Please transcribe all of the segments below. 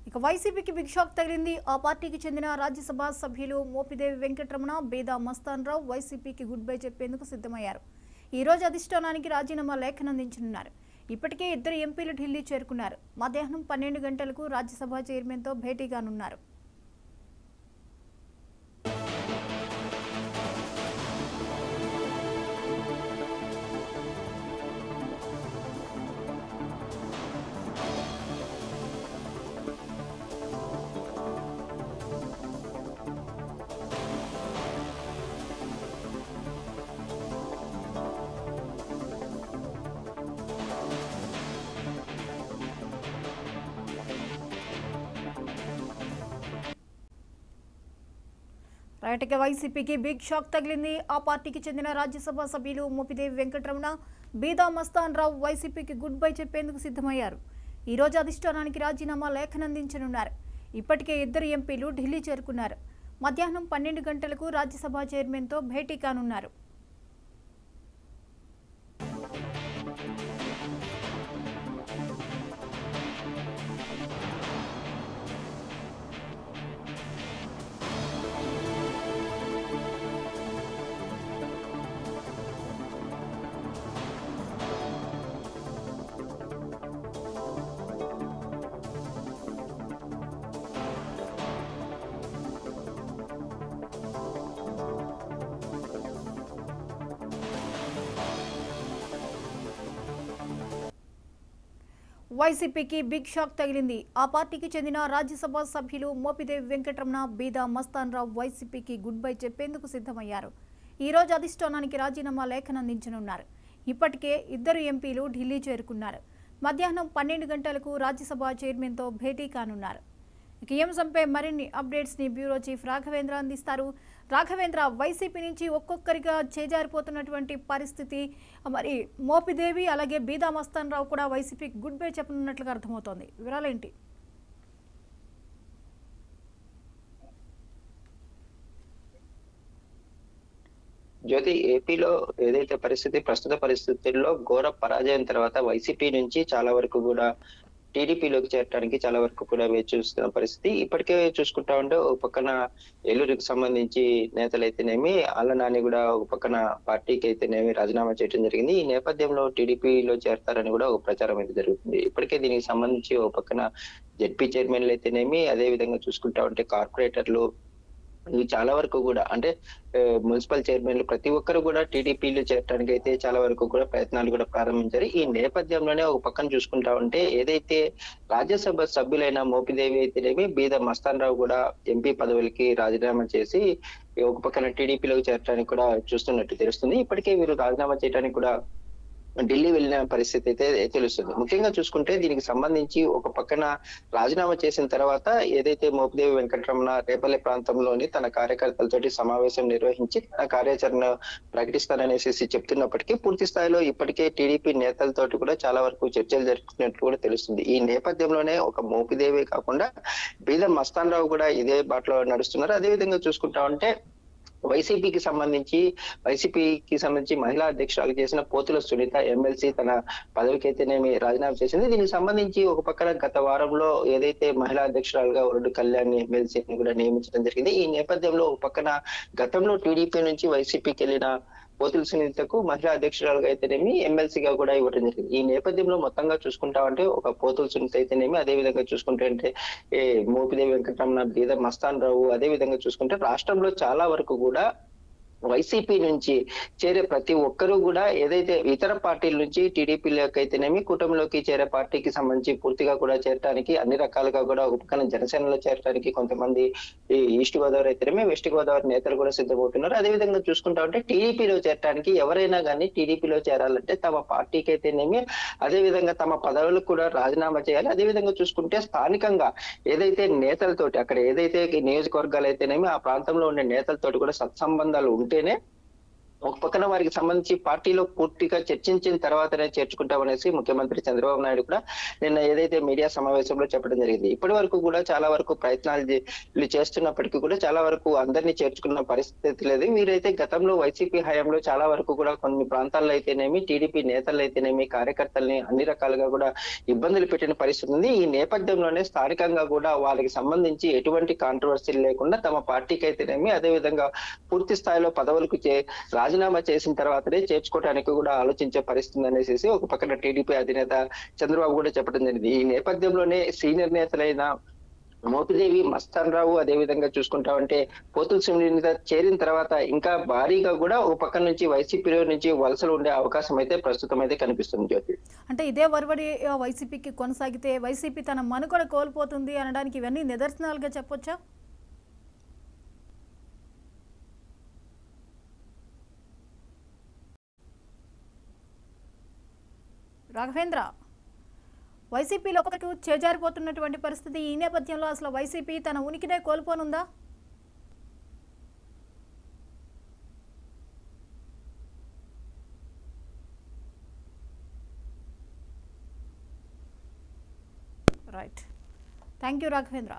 ఇక వైసీపీకి big shock తగిలింది. ఆ పార్టీకి చెందిన రాజ్యసభ సభ్యులు మోపిదేవి వెంకటరమణ, బేదా మస్తాన్ రావు వైసీపీకి గుడ్ బై చెప్పేందుకు సిద్ధమయ్యారు. ఈ రోజు అధిష్టానానికి రాజీనామా లేఖను అందించనున్నారు. ఇప్పటికే ఇద్దరు ఎంపీలు ఢిల్లీ చేరుకున్నారు. మధ్యాహ్నం 12 గంటలకు రాజ్యసభ చైర్మన్తో భేటీ కానున్నారు. రైట్గా వైసీపీకి బిగ్ షాక్ తగిలింది. ఆ పార్టీకి చెందిన రాజ్యసభ సభ్యులు మోపిదేవి వెంకటరమణ, బీదా మస్తాన్ రావు వైసీపీకి గుడ్ బై చెప్పేందుకు సిద్ధమయ్యారు. ఈ రోజు అధిష్టానానికి రాజీనామా లేఖను అందించనున్నారు. ఇప్పటికే ఇద్దరు ఎంపీలు ఢిల్లీ చేరుకున్నారు. మధ్యాహ్నం 12 గంటలకు రాజ్యసభ చైర్మన్తో భేటీ కానున్నారు. వైసీపీకి బిగ్ షాక్ తగిలింది. ఆ పార్టీకి చెందిన రాజ్యసభ సభ్యులు మోపిదేవి వెంకటరమణ, బీదా మస్తాన్ రావు వైసీపీకి గుడ్ బై చెప్పేందుకు సిద్ధమయ్యారు. ఈ రోజు అధిష్టానానికి రాజీనామా లేఖను అందించనున్నారు. ఇప్పటికే ఇద్దరు ఎంపీలు ఢిల్లీ చేరుకున్నారు. మధ్యాహ్నం 12 గంటలకు రాజ్యసభ చైర్మన్తో భేటీ కానున్నారు. ఇక ఈ అంశంపై మరిన్ని అప్డేట్స్ ని బ్యూరో చీఫ్ రాఘవేంద్ర అందిస్తారు. రాఘవేంద్ర, వైసీపీ నుంచి ఒక్కొక్కరిగా చేజారిపోతున్నటువంటి పరిస్థితి, మరి మోపిదేవి అలాగే బీదా మస్తాన్ రావు కూడా వైసీపీకి గుడ్ బై చెప్పనున్నట్లుగా అర్థమవుతోంది. వివరాలేంటి? జ్యోతి, ఏపీలో ఏదైతే ప్రస్తుత పరిస్థితుల్లో ఘోర పరాజయం తర్వాత వైసీపీ నుంచి చాలా వరకు కూడా టీడీపీలోకి చేరడానికి చాలా వరకు కూడా వేచి చూస్తున్న పరిస్థితి. ఇప్పటికే చూసుకుంటా ఉంటే ఒక పక్కన ఏలూరుకి సంబంధించి నేతలైతేనేమి, ఆళ్ల నాని కూడా ఒక పక్కన పార్టీకి అయితేనేమి రాజీనామా చేయడం జరిగింది. ఈ నేపథ్యంలో టీడీపీలో చేరతారని కూడా ఒక ప్రచారం అయితే జరుగుతుంది. ఇప్పటికే దీనికి సంబంధించి ఒక పక్కన జెడ్పీ చైర్మన్లు అయితేనేమి, అదే విధంగా చూసుకుంటా ఉంటే కార్పొరేటర్లు, ఇవి చాలా వరకు కూడా అంటే మున్సిపల్ చైర్మన్లు ప్రతి ఒక్కరు కూడా టీడీపీలో చేరడానికి అయితే చాలా వరకు కూడా ప్రయత్నాలు కూడా ప్రారంభించారు. ఈ నేపథ్యంలోనే ఒక పక్కన చూసుకుంటా ఉంటే ఏదైతే రాజ్యసభ సభ్యులైన మోపిదేవి అయితేనేమి, బీదా మస్తాన్ రావు కూడా ఎంపీ పదవులకి రాజీనామా చేసి ఒక పక్కన టీడీపీలోకి చేరడానికి కూడా చూస్తున్నట్టు తెలుస్తుంది. ఇప్పటికే వీరు రాజీనామా చేయడానికి కూడా ఢిల్లీ వెళ్ళిన పరిస్థితి అయితే తెలుస్తుంది. ముఖ్యంగా చూసుకుంటే దీనికి సంబంధించి ఒక పక్కన రాజీనామా చేసిన తర్వాత ఏదైతే మోపిదేవి వెంకటరమణ రేపల్లె ప్రాంతంలోని తన కార్యకర్తలతోటి సమావేశం నిర్వహించి తన కార్యాచరణ ప్రకటిస్తాననేసి చెప్తున్నప్పటికీ పూర్తి స్థాయిలో ఇప్పటికే టీడీపీ నేతలతోటి కూడా చాలా వరకు చర్చలు జరుపుతున్నట్లు కూడా తెలుస్తుంది. ఈ నేపథ్యంలోనే ఒక మోపిదేవి కాకుండా బీదా మస్తాన్ రావు కూడా ఇదే బాటలో నడుస్తున్నారు. అదే విధంగా చూసుకుంటా ఉంటే వైసీపీకి సంబంధించి మహిళా అధ్యక్షురాలు చేసిన పోతుల సునీత ఎమ్మెల్సీ తన పదవికి అయితేనేమి రాజీనామా చేసింది. దీనికి సంబంధించి ఒక పక్కన గత వారంలో ఏదైతే మహిళా అధ్యక్షురాలుగా వరుడు కళ్యాణ్ ఎమ్మెల్సీని కూడా నియమించడం జరిగింది. ఈ నేపథ్యంలో ఒక పక్కన గతంలో టీడీపీ నుంచి వైసీపీకి వెళ్ళిన పోతుల సునీతకు మహిళా అధ్యక్షురాలుగా అయితేనేమి, ఎమ్మెల్సీగా కూడా ఇవ్వడం జరిగింది. ఈ నేపథ్యంలో మొత్తంగా చూసుకుంటామంటే ఒక పోతుల సునీత అయితేనేమి, అదే విధంగా చూసుకుంటే అంటే మోపిదేవి వెంకటరమణ, బీదా మస్తాన్ రావు, అదే విధంగా చూసుకుంటే రాష్ట్రంలో చాలా వరకు కూడా వైసీపీ నుంచి చేరే ప్రతి ఒక్కరూ కూడా ఏదైతే ఇతర పార్టీల నుంచి టీడీపీలోకి అయితేనేమి, కూటమిలోకి చేరే పార్టీకి సంబంధించి పూర్తిగా కూడా చేరడానికి అన్ని రకాలుగా కూడా ఒక పక్కన జనసేనలో చేరడానికి కొంతమంది ఈస్ట్ గోదావరి అయితేనేమి, వెస్ట్ గోదావరి నేతలు కూడా సిద్ధమవుతున్నారు. అదే విధంగా చూసుకుంటా ఉంటే టీడీపీలో చేరడానికి ఎవరైనా కానీ టీడీపీలో చేరాలంటే తమ పార్టీకి అయితేనేమి, అదే విధంగా తమ పదవులకు కూడా రాజీనామా చేయాలి. అదే విధంగా చూసుకుంటే స్థానికంగా ఏదైతే నేతలతోటి అక్కడ ఏదైతే నియోజకవర్గాలు అయితేనేమి ఆ ప్రాంతంలో ఉండే నేతలతోటి కూడా సత్సంబంధాలు ఉంటేనే ఒక పక్కన వారికి సంబంధించి పార్టీలో పూర్తిగా చర్చించిన తర్వాతనే చేర్చుకుంటామనేసి ముఖ్యమంత్రి చంద్రబాబు నాయుడు కూడా నిన్న ఏదైతే మీడియా సమావేశంలో చెప్పడం జరిగింది. ఇప్పటి వరకు కూడా చాలా వరకు ప్రయత్నాలు చేస్తున్నప్పటికీ కూడా చాలా వరకు అందరినీ చేర్చుకున్న పరిస్థితి లేదు. వీరైతే గతంలో వైసీపీ హయాంలో చాలా వరకు కూడా కొన్ని ప్రాంతాల్లో అయితేనేమి, టీడీపీ నేతలు అయితేనేమి, కార్యకర్తల్ని అన్ని రకాలుగా కూడా ఇబ్బందులు పెట్టిన పరిస్థితి ఉంది. ఈ నేపథ్యంలోనే స్థానికంగా కూడా వాళ్ళకి సంబంధించి ఎటువంటి కాంట్రవర్సీలు లేకుండా తమ పార్టీకి అయితేనేమి, అదే విధంగా పూర్తి స్థాయిలో పదవులకు రాజీనామా చేసిన తర్వాతనే చేర్చుకోవడానికి కూడా ఆలోచించే పరిస్థితి అనేసి ఒక పక్కన టీడీపీ అధినేత చంద్రబాబు కూడా చెప్పడం జరిగింది. ఈ నేపథ్యంలోనే సీనియర్ నేతలైన మోపిదేవి, మస్తాన్ రావు, అదే విధంగా చూసుకుంటామంటే పోతుల సునీత చేరిన తర్వాత ఇంకా భారీగా కూడా ఒక పక్క నుంచి వైసీపీలో నుంచి వలసలు ఉండే అవకాశం అయితే ప్రస్తుతం అయితే కనిపిస్తుంది జ్యోతి. అంటే ఇదే వరవడి వైసీపీకి కొనసాగితే వైసీపీ తన మనుగడ కోల్పోతుంది అనడానికి ఇవన్నీ నిదర్శనాలుగా చెప్పొచ్చా? రాఘవేంద్ర, వైసీపీలో ఒకరికి చేజారిపోతున్నటువంటి పరిస్థితి, ఈ నేపథ్యంలో అసలు వైసీపీ తన ఉనికినే కోల్పోనుందా? Right, thank you Raghavendra.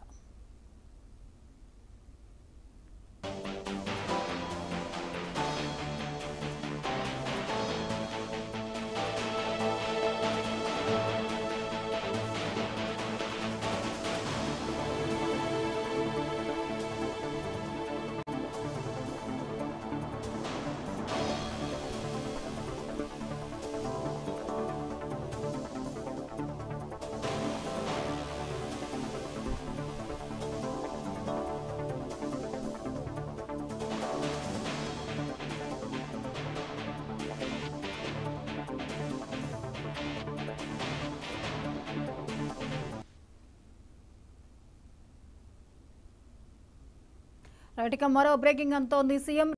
Right, ఇక మరో బ్రేకింగ్ అంతోంది. సీఎం